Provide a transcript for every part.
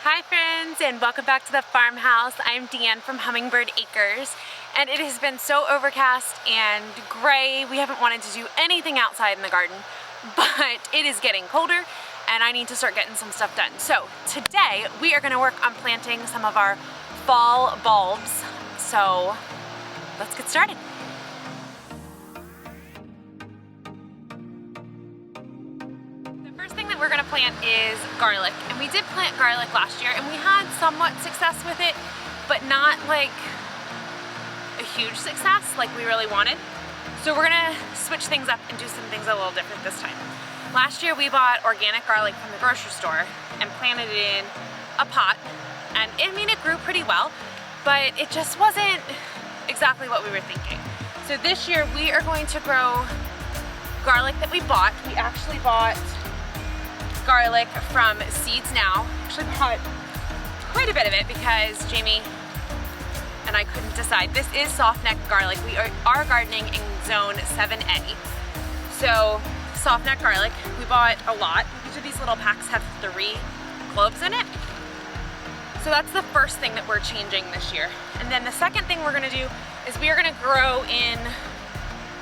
Hi friends, and welcome back to the farmhouse. I'm Deanne from Hummingbird Acres, and it has been so overcast and gray. We haven't wanted to do anything outside in the garden, but it is getting colder and I need to start getting some stuff done. So today we are going to work on planting some of our fall bulbs. So let's get started. We're gonna plant is garlic, and we did plant garlic last year and we had somewhat success with it, but not like a huge success like we really wanted. So we're gonna switch things up and do some things a little different this time. Last year we bought organic garlic from the grocery store and planted it in a pot, and I mean it grew pretty well, but it just wasn't exactly what we were thinking. So this year we are going to grow garlic that we bought. We actually bought garlic from Seeds Now. Actually bought quite a bit of it because Jamie and I couldn't decide. This is soft neck garlic. We are gardening in zone 7A. So soft neck garlic, we bought a lot. Each of these little packs have 3 cloves in it. So that's the first thing that we're changing this year. And then the second thing we're gonna do is we are gonna grow in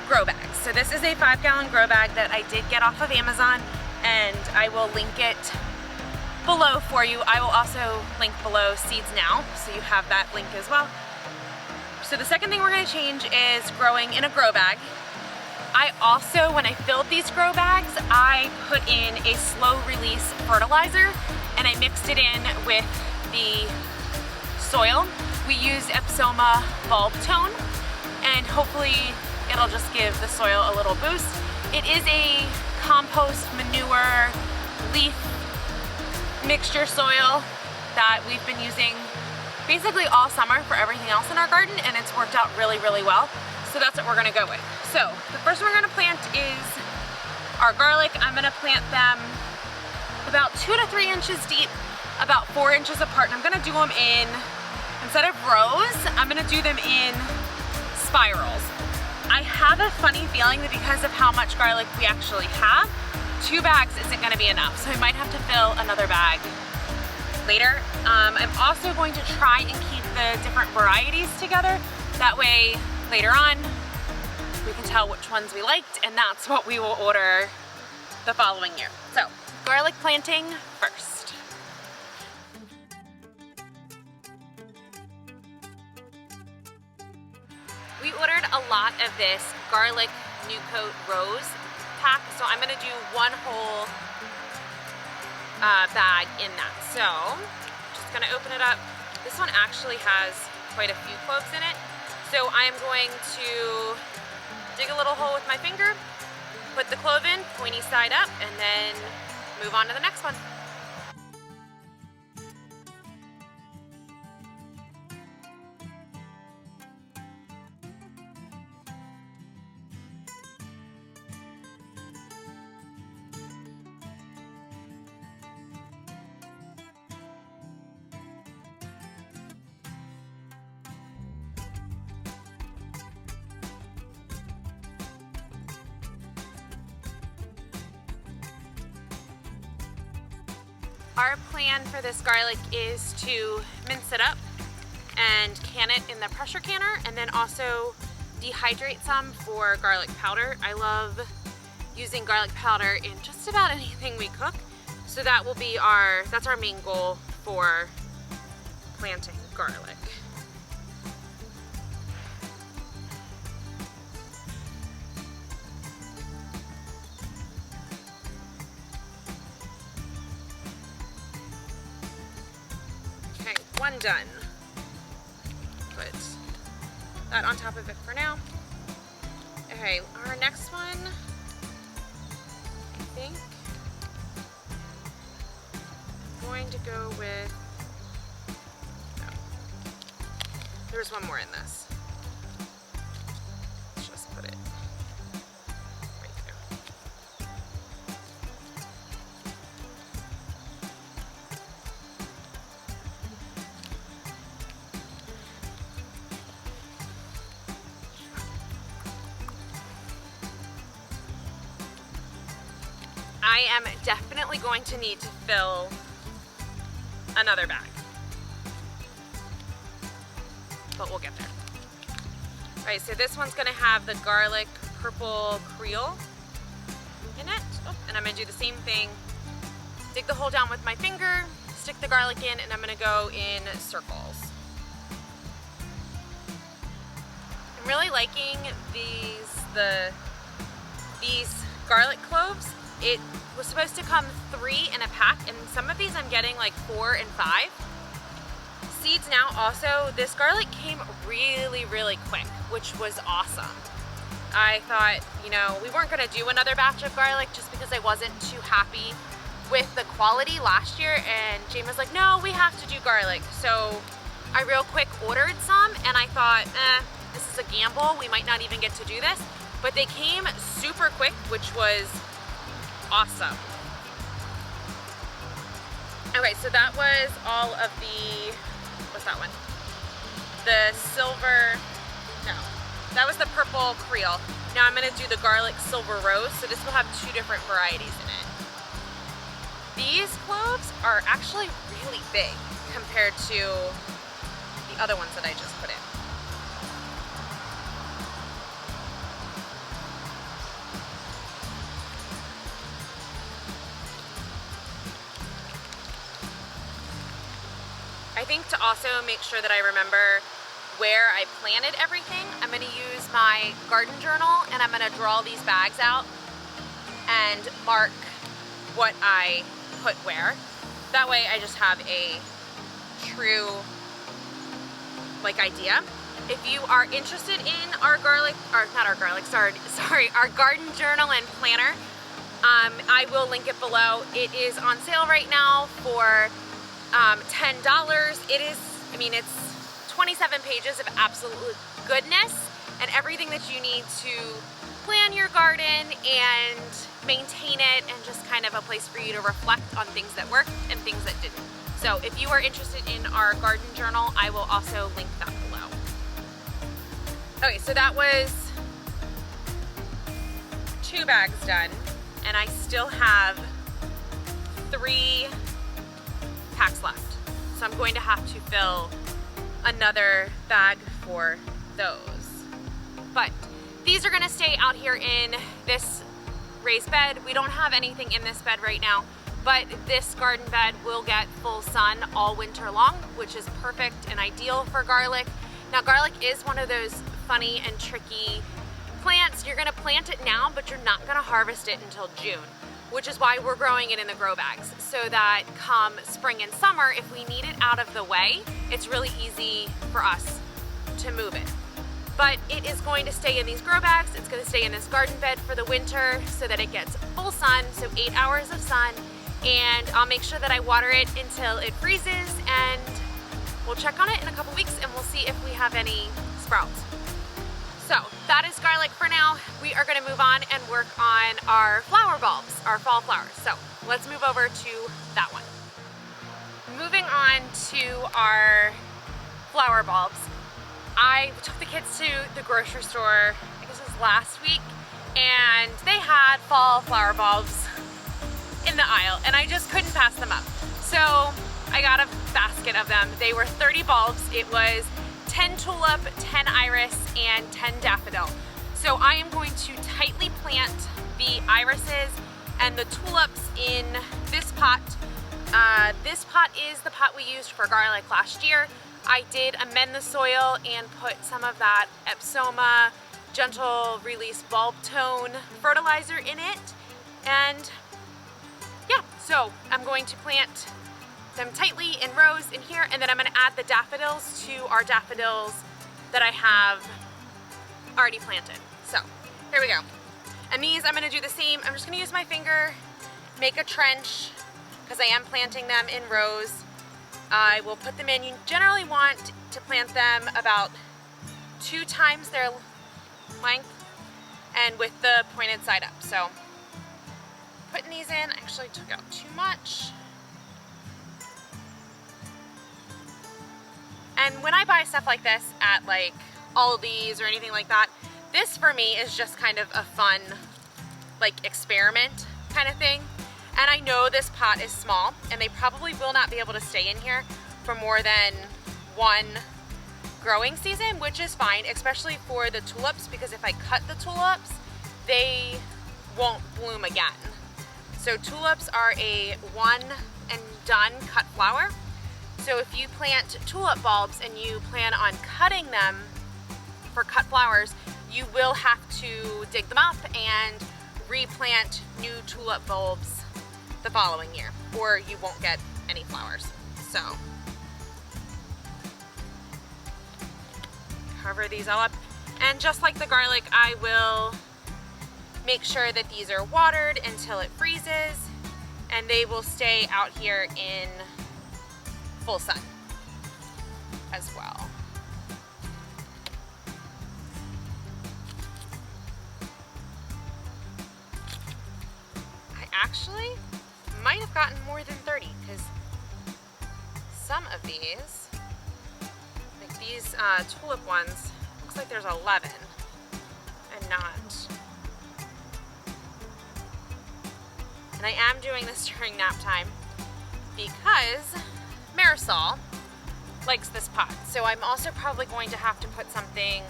grow bags. So this is a 5-gallon grow bag that I did get off of Amazon, and I will link it below for you. I will also link below Seeds Now, so you have that link as well. So the second thing we're gonna change is growing in a grow bag. I also, when I filled these grow bags, I put in a slow release fertilizer and I mixed it in with the soil. We use Epsoma Bulb Tone, and hopefully it'll just give the soil a little boost. It is a compost, manure, leaf mixture soil that we've been using basically all summer for everything else in our garden, and it's worked out really, really well. So that's what we're gonna go with. So the first one we're gonna plant is our garlic. I'm gonna plant them about 2 to 3 inches deep, about 4 inches apart. And I'm gonna do them in, instead of rows, I'm gonna do them in spirals. I have a funny feeling that because of how much garlic we actually have, 2 bags isn't gonna be enough, so I might have to fill another bag later. I'm also going to try and keep the different varieties together. That way, later on, we can tell which ones we liked, and that's what we will order the following year. So, garlic planting first. We ordered a lot of this garlic new coat rose pack, so I'm gonna do 1 whole bag in that. So, just gonna open it up. This one actually has quite a few cloves in it. So I am going to dig a little hole with my finger, put the clove in, pointy side up, and then move on to the next one. Our plan for this garlic is to mince it up and can it in the pressure canner, and then also dehydrate some for garlic powder. I love using garlic powder in just about anything we cook. So that will be that's our main goal for planting garlic. One done. Put that on top of it for now. Okay, our next one, I think I'm going to go with, no, there's one more in this. Let's just put it right there. I am definitely going to need to fill another bag. But we'll get there. All right, so this one's gonna have the garlic purple Creole in it. Oh, and I'm gonna do the same thing. Dig the hole down with my finger, stick the garlic in, and I'm gonna go in circles. I'm really liking these garlic cloves. It was supposed to come 3 in a pack, and some of these I'm getting like 4 and 5. Seeds now also, this garlic came really, really quick, which was awesome. I thought, you know, we weren't gonna do another batch of garlic just because I wasn't too happy with the quality last year, and Jane was like, no, we have to do garlic. So I real quick ordered some, and I thought, this is a gamble, we might not even get to do this, but they came super quick, which was awesome. Okay, so that was all of the, what's that one? The silver, no, that was the purple Creole. Now I'm gonna do the garlic silver rose, so this will have 2 different varieties in it. These cloves are actually really big compared to the other ones that I just put in. I think to also make sure that I remember where I planted everything, I'm gonna use my garden journal and I'm gonna draw these bags out and mark what I put where. That way I just have a true idea. If you are interested in our garden journal and planner, I will link it below. It is on sale right now for $10. It is, I mean, it's 27 pages of absolute goodness and everything that you need to plan your garden and maintain it, and just kind of a place for you to reflect on things that worked and things that didn't. So if you are interested in our garden journal, I will also link that below. Okay, so that was 2 bags done, and I still have 3 packs left. So I'm going to have to fill another bag for those. But these are gonna stay out here in this raised bed. We don't have anything in this bed right now, but this garden bed will get full sun all winter long, which is perfect and ideal for garlic. Now, garlic is one of those funny and tricky plants. You're gonna plant it now, but you're not gonna harvest it until June, which is why we're growing it in the grow bags, so that come spring and summer, if we need it out of the way, it's really easy for us to move it. But it is going to stay in these grow bags. It's gonna stay in this garden bed for the winter so that it gets full sun, so 8 hours of sun, and I'll make sure that I water it until it freezes, and we'll check on it in a couple weeks and we'll see if we have any sprouts. So that is garlic for now. We are gonna move on and work on our flower bulbs, our fall flowers. So let's move over to that one. Moving on to our flower bulbs. I took the kids to the grocery store, I guess it was last week, and they had fall flower bulbs in the aisle, and I just couldn't pass them up. So I got a basket of them. They were 30 bulbs. It was 10 tulip, 10 iris, and 10 daffodil. So I am going to tightly plant the irises and the tulips in this pot. This pot is the pot we used for garlic last year. I did amend the soil and put some of that Epsoma gentle release bulb tone fertilizer in it. And yeah, so I'm going to plant them tightly in rows in here, and then I'm gonna add the daffodils to our daffodils that I have already planted. So here we go. And these I'm gonna do the same. I'm just gonna use my finger, make a trench, because I am planting them in rows. I will put them in. You generally want to plant them about 2 times their length and with the pointed side up. So putting these in, I actually took out too much. And when I buy stuff like this at like Aldi's or anything like that, this for me is just kind of a fun like experiment kind of thing. And I know this pot is small and they probably will not be able to stay in here for more than one growing season, which is fine, especially for the tulips, because if I cut the tulips, they won't bloom again. So tulips are a one and done cut flower. So if you plant tulip bulbs and you plan on cutting them for cut flowers, you will have to dig them up and replant new tulip bulbs the following year, or you won't get any flowers. So cover these all up, and just like the garlic, I will make sure that these are watered until it freezes, and they will stay out here in full sun as well. I actually might have gotten more than 30, because some of these, like these tulip ones, looks like there's 11 and not. And I am doing this during nap time because Marisol likes this pot. So I'm also probably going to have to put something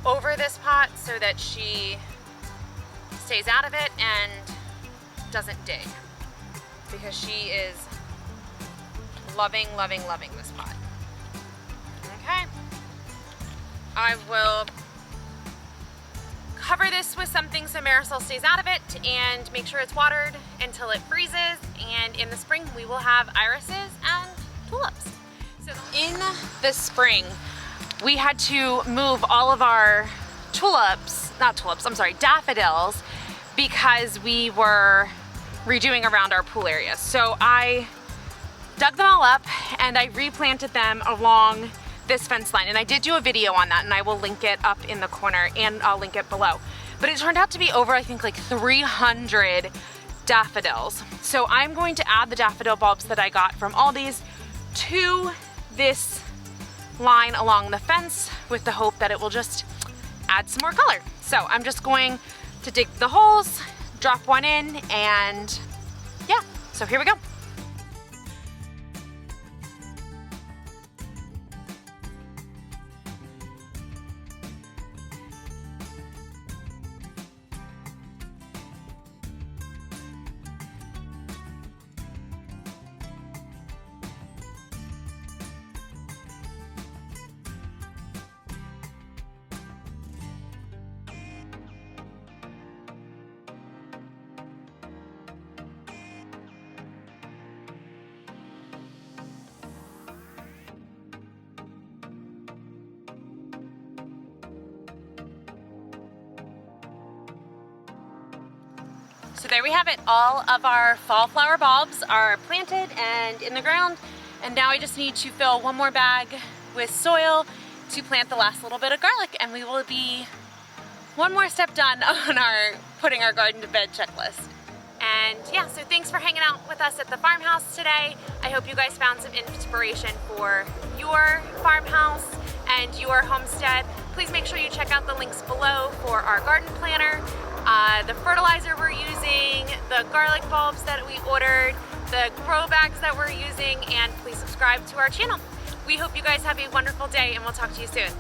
over this pot so that she stays out of it and doesn't dig, because she is loving, loving, loving this pot. Okay. I will cover this with something so Marisol stays out of it and make sure it's watered until it freezes, and in the spring we will have irises and tulips. So in the spring we had to move all of our daffodils, because we were redoing around our pool area. So I dug them all up and I replanted them along this fence line, and I did do a video on that, and I will link it up in the corner and I'll link it below. But it turned out to be over, I think, like 300 daffodils. So I'm going to add the daffodil bulbs that I got from Aldi's to this line along the fence with the hope that it will just add some more color. So I'm just going to dig the holes, drop one in, and yeah, so here we go. So there we have it. All of our fall flower bulbs are planted and in the ground, and now I just need to fill one more bag with soil to plant the last little bit of garlic, and we will be one more step done on our putting our garden to bed checklist. And yeah, so thanks for hanging out with us at the farmhouse today. I hope you guys found some inspiration for your farmhouse and your homestead. Please make sure you check out the links below for our garden planner, the fertilizer we're using, the garlic bulbs that we ordered, the grow bags that we're using, and please subscribe to our channel. We hope you guys have a wonderful day, and we'll talk to you soon.